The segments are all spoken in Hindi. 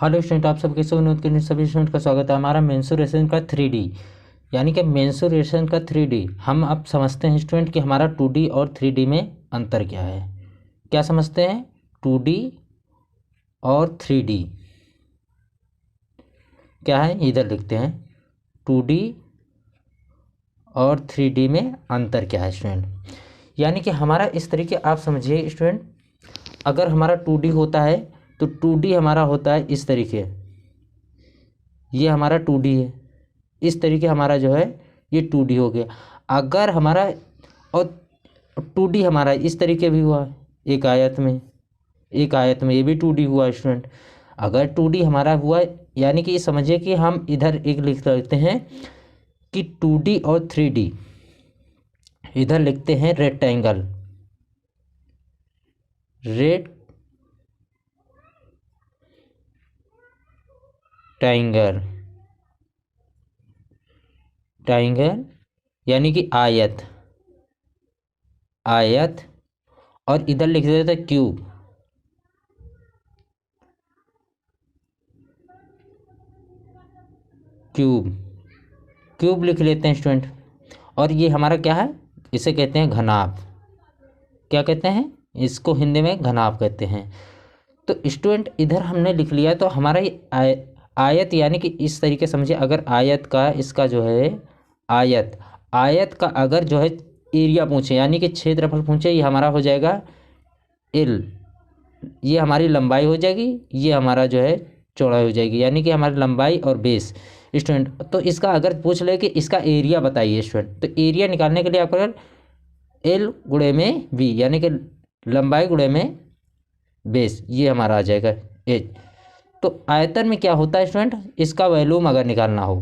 हेलो स्टूडेंट, आप सबके सभी स्टूडेंट का स्वागत है। हमारा मेंसुरेशन का 3D यानी कि मेंसुरेशन का 3D हम अब समझते हैं स्टूडेंट कि हमारा 2D और 3D में अंतर क्या है। क्या समझते हैं? 2D और 3D क्या है, इधर लिखते हैं। 2D और 3D में अंतर क्या है स्टूडेंट। यानी कि हमारा इस तरीके आप समझिए स्टूडेंट, अगर हमारा 2D होता है तो 2D हमारा होता है इस तरीके, ये हमारा 2D है। इस तरीके हमारा जो है ये 2D हो गया। अगर हमारा और 2D हमारा इस तरीके भी हुआ, एक आयत में ये भी 2D हुआ स्टूडेंट। अगर 2D हमारा हुआ यानी कि ये समझिए कि हम इधर एक लिख लेते हैं कि 2D और 3D, इधर लिखते हैं रेक्टेंगल, ट्राइंगल यानी कि आयत, और इधर लिख देते हैं क्यूब लिख लेते हैं स्टूडेंट। और ये हमारा क्या है, इसे कहते हैं घनाभ। क्या कहते हैं? इसको हिंदी में घनाभ कहते हैं। तो स्टूडेंट इधर हमने लिख लिया, तो हमारा ये आयत यानी कि इस तरीके समझिए। अगर आयत का इसका जो है आयत का अगर जो है एरिया पूछे यानी कि क्षेत्रफल पूछे, ये हमारा हो जाएगा L। ये हमारी लंबाई हो जाएगी, ये हमारा जो है चौड़ाई हो जाएगी, यानी कि हमारी लंबाई और बेस स्टूडेंट। तो इसका अगर पूछ ले कि इसका एरिया बताइए स्टूडेंट, तो एरिया निकालने के लिए आपको L गुणे में V यानी कि लंबाई गुणे में बेस, ये हमारा आ जाएगा एच। तो आयतन में क्या होता है स्टूडेंट, इसका वॉल्यूम अगर निकालना हो,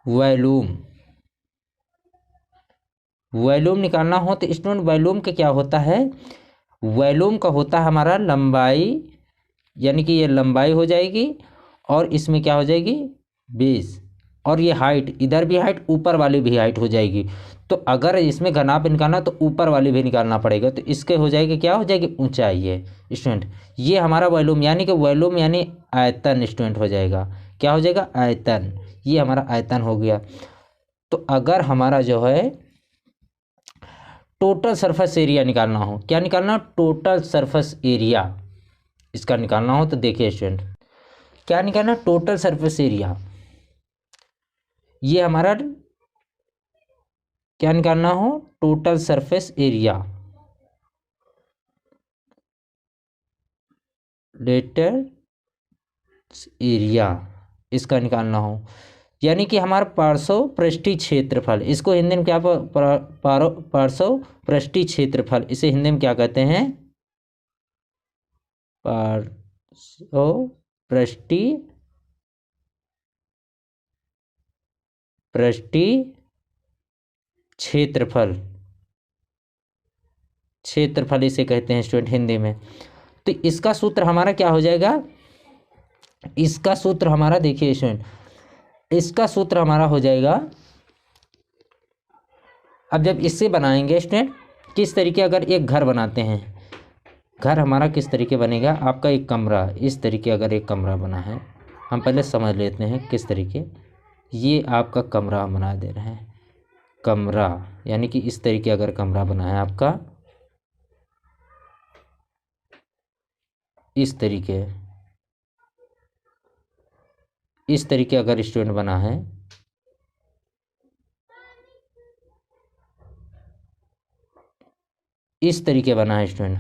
वॉल्यूम निकालना हो तो स्टूडेंट वॉल्यूम का क्या होता है, वॉल्यूम का होता है हमारा लंबाई, यानी कि ये लंबाई हो जाएगी और इसमें क्या हो जाएगी बेस, और ये हाइट, इधर भी हाइट ऊपर वाली भी हाइट हो जाएगी। तो अगर इसमें घनाभ निकालना तो ऊपर वाली भी निकालना पड़ेगा, तो इसके हो जाएगी क्या हो जाएगी ऊंचाई है स्टूडेंट। ये हमारा वॉल्यूम यानी कि वॉल्यूम यानी आयतन स्टूडेंट हो जाएगा। क्या हो जाएगा? आयतन। ये हमारा आयतन हो गया। तो अगर हमारा जो है टोटल सरफेस एरिया निकालना हो, क्या निकालना? टोटल सरफेस एरिया इसका निकालना हो तो देखिए स्टूडेंट, क्या निकालना? Total surface area. ये हमारा क्या निकालना हो? टोटल सरफेस एरिया, इसका निकालना हो, यानी कि हमारा पार्श्व पृष्ठीय क्षेत्रफल, इसको हिंदी में क्या पार्श्व पृष्ठीय क्षेत्रफल, इसे हिंदी में क्या कहते हैं? पार्श्व पृष्ठीय क्षेत्रफल इसे कहते हैं स्टूडेंट हिंदी में। तो इसका सूत्र हमारा क्या हो जाएगा? इसका सूत्र हमारा देखिए स्टूडेंट, इसका सूत्र हमारा हो जाएगा, अब जब इससे बनाएंगे स्टूडेंट, किस तरीके अगर एक घर बनाते हैं, घर हमारा किस तरीके बनेगा, आपका एक कमरा इस तरीके अगर एक कमरा बना है, हम पहले समझ लेते हैं किस तरीके। ये आपका कमरा हम बना दे रहे हैं, कमरा यानी कि इस तरीके अगर कमरा बना है आपका, इस तरीके अगर स्टूडेंट बना है, इस तरीके बना है स्टूडेंट,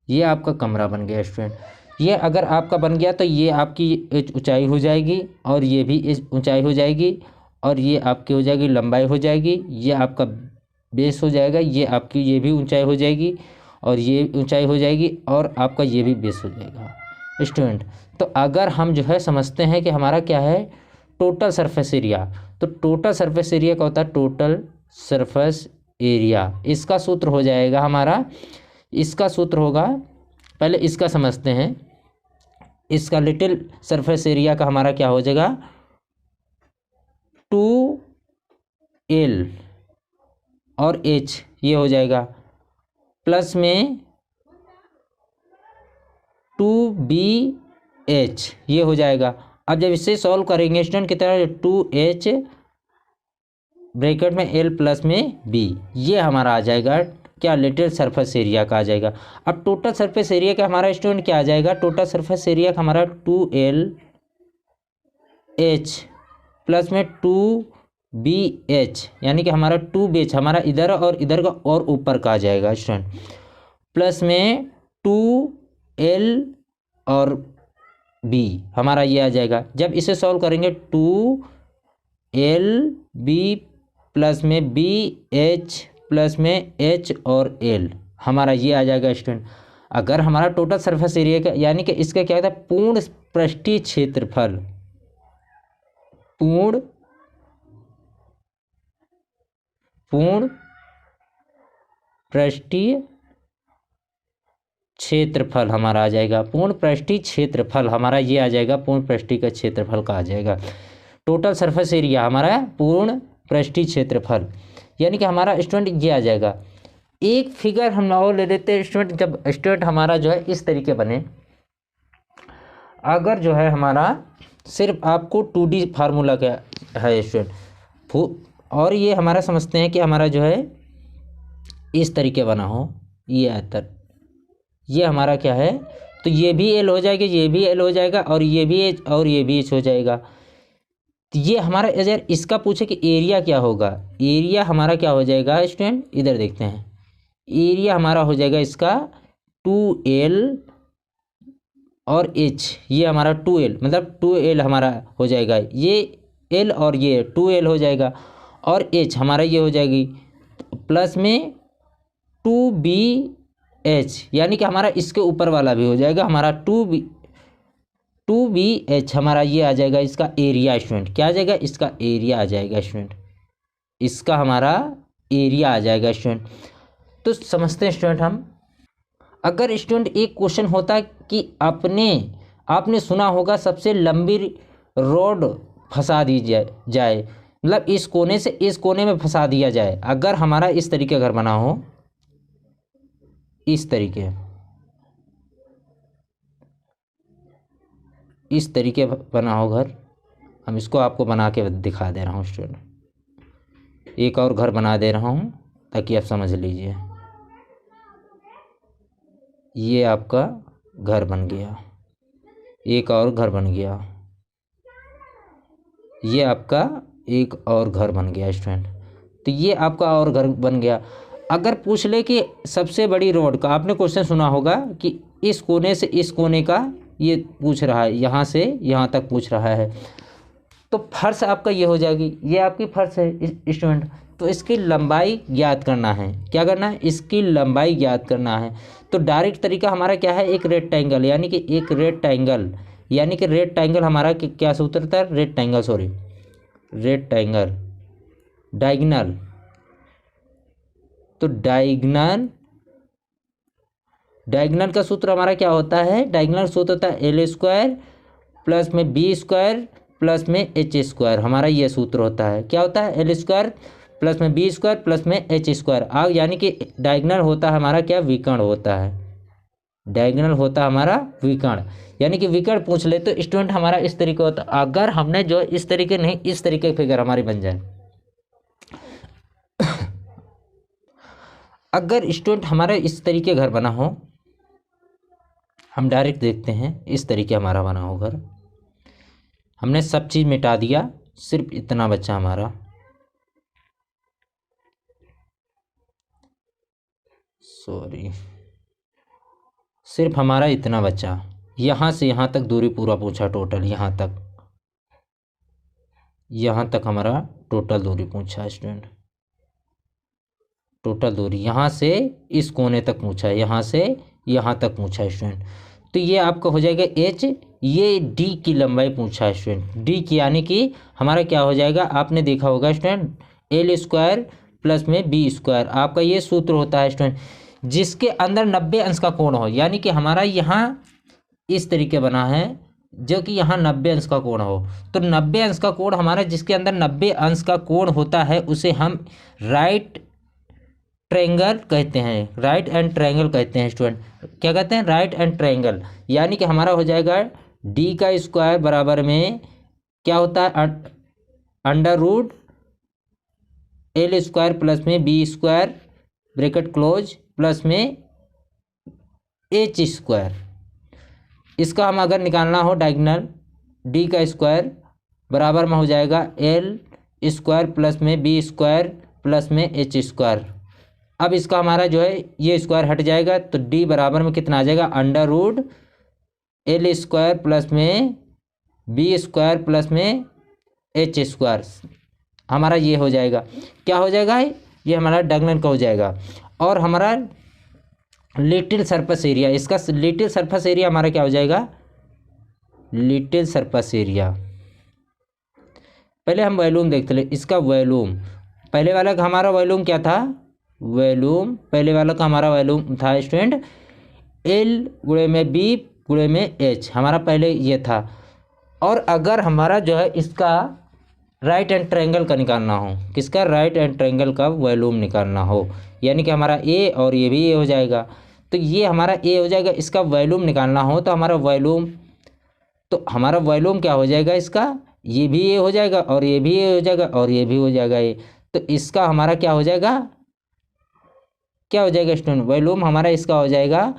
ये आपका कमरा बन गया स्टूडेंट। ये अगर आपका बन गया तो ये आपकी ऊंचाई हो जाएगी और ये भी इस ऊंचाई हो जाएगी, और ये आपकी हो जाएगी लंबाई हो जाएगी, ये आपका बेस हो जाएगा, ये आपकी ये भी ऊंचाई हो जाएगी और ये ऊंचाई हो जाएगी, और आपका ये भी बेस हो जाएगा स्टूडेंट। तो अगर हम जो है समझते हैं कि हमारा क्या है टोटल सरफेस एरिया, तो टोटल सरफेस एरिया का होता है टोटल सरफेस एरिया। इसका सूत्र हो जाएगा हमारा, इसका सूत्र होगा, पहले इसका समझते हैं, इसका लिटिल सरफेस एरिया का हमारा क्या हो जाएगा 2L और H, ये हो जाएगा प्लस में 2BH ये हो जाएगा। अब जब इसे सॉल्व करेंगे स्टूडेंट कितना, 2H ब्रैकेट में L प्लस में B, ये हमारा आ जाएगा क्या, लिटिल सरफेस एरिया का आ जाएगा। अब टोटल सरफेस एरिया का हमारा स्टूडेंट क्या आ जाएगा, टोटल सरफेस एरिया का हमारा 2LH प्लस में 2BH, यानी कि हमारा 2BH हमारा इधर और इधर का और ऊपर का आ जाएगा स्टूडेंट, प्लस में 2L और B हमारा ये आ जाएगा। जब इसे सॉल्व करेंगे 2LB प्लस में BH प्लस में H और L हमारा ये आ जाएगा स्टूडेंट। अगर हमारा टोटल सरफेस एरिया का यानी कि इसका क्या होता है, पूर्ण पृष्ठीय क्षेत्रफल, पूर्ण पृष्ठीय क्षेत्रफल हमारा आ जाएगा, पूर्ण पृष्ठीय क्षेत्रफल हमारा ये आ जाएगा, पूर्ण पृष्ठीय का क्षेत्रफल का आ जाएगा। टोटल सरफेस एरिया हमारा पूर्ण पृष्ठीय क्षेत्रफल, यानी कि हमारा स्टूडेंट ये आ जाएगा। एक फिगर हम और ले लेते हैं स्टूडेंट, जब स्टूडेंट हमारा जो है इस तरीके बने, अगर जो है हमारा सिर्फ आपको 2D फार्मूला क्या है स्टूडेंट, और ये हमारा समझते हैं कि हमारा जो है इस तरीके बना हो, ये आयतन, ये हमारा क्या है, तो ये भी L हो जाएगा, ये भी L हो जाएगा, और ये भी H और ये भी H हो जाएगा। तो ये हमारा अगर इसका पूछे कि एरिया क्या होगा, एरिया हमारा क्या हो जाएगा स्टूडेंट, इधर देखते हैं, एरिया हमारा हो जाएगा इसका 2L और H, ये हमारा 2L मतलब 2L हमारा हो जाएगा, ये L और ये 2L हो जाएगा, और H हमारा ये हो जाएगी प्लस में 2BH, यानी कि हमारा इसके ऊपर वाला भी हो जाएगा, हमारा 2BH हमारा ये आ जाएगा इसका एरिया स्टूडेंट, क्या आ जाएगा, इसका एरिया आ जाएगा स्टूडेंट, इसका हमारा एरिया आ जाएगा स्टूडेंट। तो समझते हैं स्टूडेंट हम, अगर स्टूडेंट एक क्वेश्चन होता कि आपने सुना होगा सबसे लंबी रोड फंसा दी जाए, मतलब इस कोने से इस कोने में फंसा दिया जाए, अगर हमारा इस तरीके घर बना हो, इस तरीके बना हो घर, हम इसको आपको बना के दिखा दे रहा हूँ स्टूडेंट, एक और घर बना दे रहा हूँ ताकि आप समझ लीजिए। ये आपका घर बन गया, एक और घर बन गया, ये आपका एक और घर बन गया स्टूडेंट, तो ये आपका और घर बन गया। अगर पूछ ले कि सबसे बड़ी रोड का, आपने क्वेश्चन सुना होगा कि इस कोने से इस कोने का ये पूछ रहा है, यहाँ से यहाँ तक पूछ रहा है, तो फर्श आपका ये हो जाएगी, ये आपकी फर्श है स्टूडेंट, तो इसकी लंबाई ज्ञात करना है, क्या करना है, इसकी लंबाई ज्ञात करना है। तो डायरेक्ट तरीका हमारा क्या है, एक रेक्टेंगल, यानी कि एक रेक्टेंगल, यानी कि रेक्टेंगल हमारा क्या सूत्र था, रेक्टेंगल सॉरी रेक्टेंगल डायगोनल, तो डायगोनल का सूत्र हमारा क्या होता है, डायगोनल सूत्र होता है L² प्लस में B² प्लस में H², हमारा ये सूत्र होता है, क्या होता है, L² प्लस में B² प्लस में H², यानी कि डायगोनल होता है हमारा क्या, विकर्ण होता है, डायगोनल होता है हमारा विकर्ण, यानी कि विकर्ण पूछ ले तो स्टूडेंट हमारा इस तरीके होता। अगर हमने जो इस तरीके नहीं, इस तरीके की फिगर हमारी बन जाए, अगर स्टूडेंट हमारा इस तरीके घर बना हो, हम डायरेक्ट देखते हैं इस तरीके हमारा बना हो घर, हमने सब चीज़ मिटा दिया, सिर्फ इतना बच्चा हमारा, सॉरी सिर्फ हमारा इतना बच्चा, यहाँ से यहाँ तक दूरी पूरा पूछा टोटल, यहाँ तक हमारा टोटल दूरी पूछा स्टूडेंट, टोटल दूरी यहाँ से इस कोने तक पूछा है, यहाँ से यहाँ तक पूछा है स्टूडेंट, तो ये आपका हो जाएगा H, ये D की लंबाई पूछा है स्टूडेंट, D की, यानी कि हमारा क्या हो जाएगा, आपने देखा होगा स्टूडेंट L² प्लस में B², आपका ये सूत्र होता है स्टूडेंट, जिसके अंदर 90 अंश का कोण हो, यानी कि हमारा यहाँ इस तरीके बना है जो कि यहाँ 90 अंश का कोण हो, तो 90 अंश का कोण हमारा जिसके अंदर 90 अंश का कोण होता है उसे हम राइट ट्रायंगल कहते हैं, राइट एंड ट्रायंगल कहते हैं स्टूडेंट। क्या कहते हैं? Right and triangle. यानी कि हमारा हो जाएगा डी का स्क्वायर बराबर में क्या होता है? Under root L square plus में B square bracket close plus में एच स्क्वायर। इसका हम अगर निकालना हो डायगोनल, डी का स्क्वायर बराबर में हो जाएगा एल स्क्वायर प्लस में बी स्क्वायर प्लस में एच स्क्वायर। अब इसका हमारा जो है ये स्क्वायर हट जाएगा तो डी बराबर में कितना आ जाएगा? Under root L square plus में बी स्क्वायर प्लस में एच स्क्वायर। हमारा ये हो जाएगा, क्या हो जाएगा? ये हमारा डायगोनल का हो जाएगा। और हमारा लिटिल सरफेस एरिया, इसका लिटिल सरफेस एरिया हमारा क्या हो जाएगा? Little surface area. पहले हम वॉल्यूम देखते हैं, इसका वॉल्यूम पहले वाला का हमारा वॉल्यूम क्या था? वॉल्यूम पहले वाला का हमारा वॉल्यूम था स्टूडेंट एल गुणे में बी गुणे में एच, हमारा पहले ये था। और अगर हमारा जो है इसका राइट एंड ट्रायंगल का निकालना हो, किसका? राइट एंड ट्रायंगल का वॉल्यूम निकालना हो, यानी कि हमारा ए और ये भी ए हो जाएगा, तो ये हमारा ए हो जाएगा। इसका वॉल्यूम निकालना हो तो हमारा वॉल्यूम क्या हो जाएगा? इसका ये भी ए हो जाएगा और ये भी ए हो जाएगा और ये भी हो जाएगा ए। तो इसका हमारा क्या हो जाएगा? क्या हो जाएगा स्टूडेंट? वॉल्यूम हमारा इसका हो जाएगा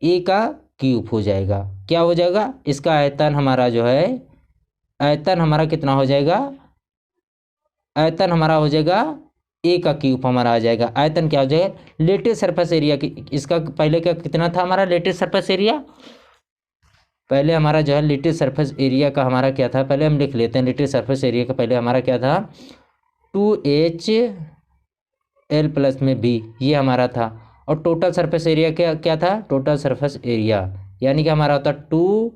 ए का क्यूब हो जाएगा। क्या हो जाएगा? इसका आयतन हमारा जो है, आयतन हमारा कितना हो जाएगा? आयतन हमारा हो जाएगा ए का क्यूब हमारा आ जाएगा। आयतन क्या हो जाएगा? लिटिल सरफेस एरिया की, इसका पहले का कितना था हमारा लिटिल सरफेस एरिया? पहले हमारा जो है लिटिल सरफेस एरिया का हमारा क्या था? पहले हम लिख लेते हैं लिटिल सरफेस एरिया का। पहले हमारा क्या था? 2H एल प्लस में बी, ये हमारा था। और टोटल सरफेस एरिया क्या था? टोटल सरफेस एरिया यानी कि हमारा होता 2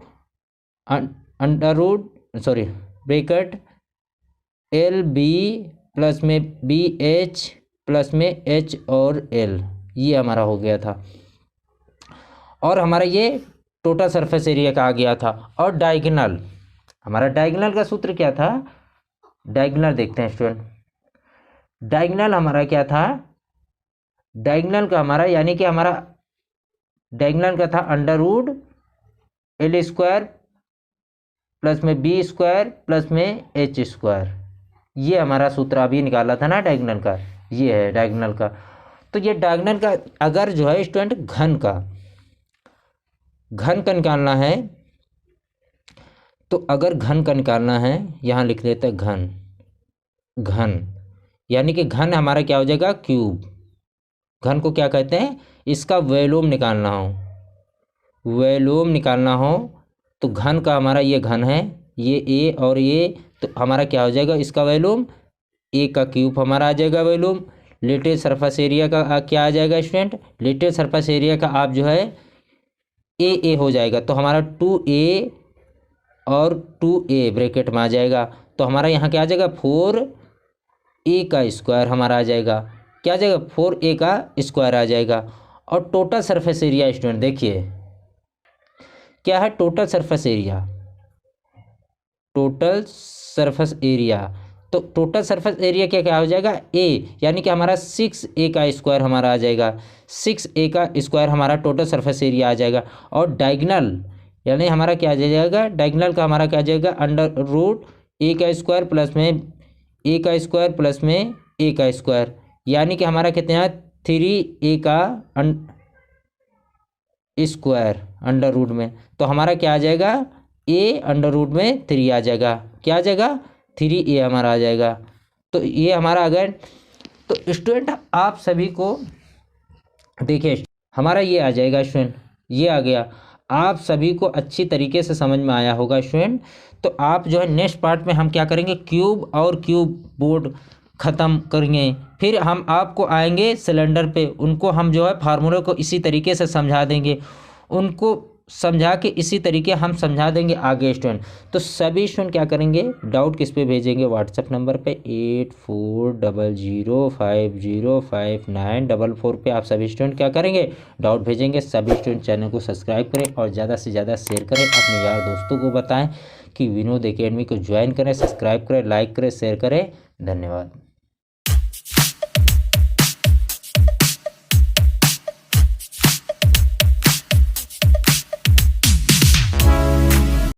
under root bracket L B plus में बी एच प्लस में एच और एल, ये हमारा हो गया था। और हमारा ये टोटल सरफेस एरिया का आ गया था। और डायगोनल, हमारा डायगोनल का सूत्र क्या था? डायगोनल देखते हैं स्टूडेंट। डायगोनल हमारा क्या था? डायगोनल का हमारा यानी कि हमारा डायगोनल का था under root L square plus में बी स्क्वायर प्लस में एच स्क्वायर। ये हमारा सूत्र अभी निकाला था ना डायगोनल का, ये है डायगोनल का। तो ये डायगोनल का अगर जो है स्टूडेंट घन का निकालना है, तो अगर घन का निकालना है, यहाँ लिख देते हैं घन यानी कि घन हमारा क्या हो जाएगा? क्यूब। घन को क्या कहते हैं? इसका वॉल्यूम निकालना हो तो घन का हमारा ये घन है, ये ए और ये, तो हमारा क्या हो जाएगा? इसका वॉल्यूम ए का क्यूब हमारा आ जाएगा वॉल्यूम। लिटिल सरफेस एरिया का क्या आ जाएगा स्टूडेंट? लिटिल सरफेस एरिया का आप जो है ए हो जाएगा, तो हमारा 2A और 2A ब्रैकेट में आ जाएगा। तो हमारा यहाँ क्या आ जाएगा? 4A का स्क्वायर हमारा आ जाएगा। क्या आ जाएगा? 4A का स्क्वायर आ जाएगा। और टोटल सरफेस एरिया स्टूडेंट देखिए क्या है? टोटल सरफेस एरिया, तो टोटल सरफेस एरिया क्या हो जाएगा? ए, यानी कि हमारा 6A का स्क्वायर हमारा आ जाएगा। 6A का स्क्वायर हमारा टोटल सरफेस एरिया आ जाएगा। और डायगोनल यानी हमारा क्या आ जाएगा? डायगोनल का हमारा क्या आ जाएगा? अंडर रूट ए का स्क्वायर प्लस में ए का स्क्वायर प्लस में ए का स्क्वायर, यानी कि हमारा कितना है? 3A का स्क्वायर अंडर रूट में, तो हमारा क्या आ जाएगा? ए अंडर रूट में 3 आ जाएगा। क्या आ जाएगा? 3A हमारा आ जाएगा। तो ये हमारा अगर, तो स्टूडेंट आप सभी को देखिए हमारा ये आ जाएगा स्टूडेंट, ये आ गया। आप सभी को अच्छी तरीके से समझ में आया होगा स्टूडेंट। तो आप जो है नेक्स्ट पार्ट में हम क्या करेंगे? क्यूब और क्यूब बोर्ड ख़त्म करेंगे। फिर हम आपको आएंगे सिलेंडर पे, उनको हम जो है फार्मूले को इसी तरीके से समझा देंगे, उनको समझा के इसी तरीके हम समझा देंगे आगे स्टूडेंट। तो सभी स्टूडेंट क्या करेंगे? डाउट किस पे भेजेंगे? व्हाट्सएप नंबर पे 8400505944 पे आप सभी स्टूडेंट क्या करेंगे? डाउट भेजेंगे। सभी स्टूडेंट चैनल को सब्सक्राइब करें और ज़्यादा से ज़्यादा शेयर करें, अपने यार दोस्तों को बताएं कि विनोद एकेडमी को ज्वाइन करें, सब्सक्राइब करें, लाइक करें, शेयर करें। धन्यवाद।